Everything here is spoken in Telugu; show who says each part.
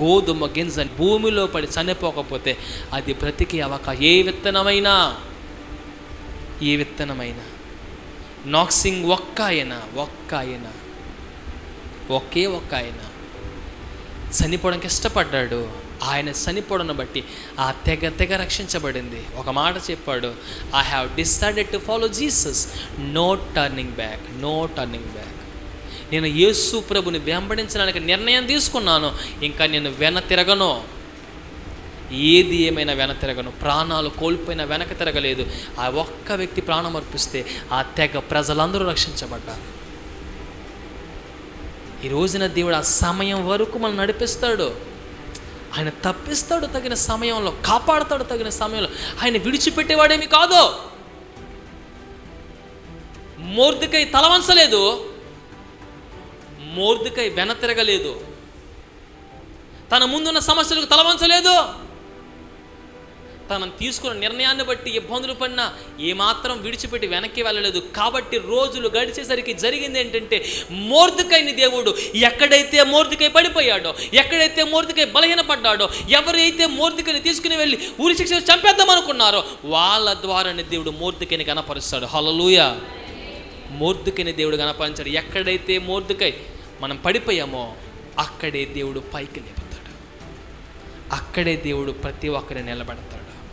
Speaker 1: గోధుమ గింజ భూమిలో పడి చనిపోకపోతే అది బ్రతికే ఏ విత్తనమైనా నాక్సింగ్ ఒక్క ఆయన చనిపోవడానికి ఇష్టపడ్డాడు. ఆయన చనిపోవడం బట్టి ఆ తెగ రక్షించబడింది. ఒక మాట చెప్పాడు, I have decided to follow Jesus, no turning back. నేను యేసు ప్రభుని వెంబడించడానికి నిర్ణయం తీసుకున్నాను. ఇంకా నేను తిరగను. ఏది ఏమైనా తిరగను. ప్రాణాలు కోల్పోయిన వెనక తిరగలేదు. ఆ ఒక్క వ్యక్తి ప్రాణం అర్పిస్తే ఆ తెగ ప్రజలందరూ రక్షించబడ్డారు. ఈ రోజున దేవుడు ఆ సమయం వరకు మనం నడిపిస్తాడు. ఆయన తప్పిస్తాడు తగిన సమయంలో, కాపాడుతాడు తగిన సమయంలో. ఆయన విడిచిపెట్టేవాడేమి కాదు. మొర్దెకై తలవంచలేదు, మొర్దెకై తిరగలేదు, తన ముందున్న సమస్యలకు తలవంచలేదు. తను తీసుకున్న నిర్ణయాన్ని బట్టి ఇబ్బందులు పడినా ఏమాత్రం విడిచిపెట్టి వెనక్కి వెళ్ళలేదు. కాబట్టి రోజులు గడిచేసరికి జరిగింది ఏంటంటే, మొర్దెకైని దేవుడు ఎక్కడైతే మొర్దెకై పడిపోయాడో, ఎక్కడైతే మొర్దెకై బలహీనపడ్డాడో, ఎవరైతే మొర్దెకైని తీసుకుని వెళ్ళి ఉరి శిక్ష చంపేద్దాం అనుకున్నారో వాళ్ళ ద్వారానే దేవుడు మొర్దెకైని గణపరుస్తాడు. హల్లెలూయా. మొర్దెకైని దేవుడు గణపరిచాడు. ఎక్కడైతే మొర్దెకై మనం పడిపోయామో అక్కడే దేవుడు పైకి లేపుతాడు. అక్కడే దేవుడు ప్రతి ఒక్కరిని నిలబెడతాడు.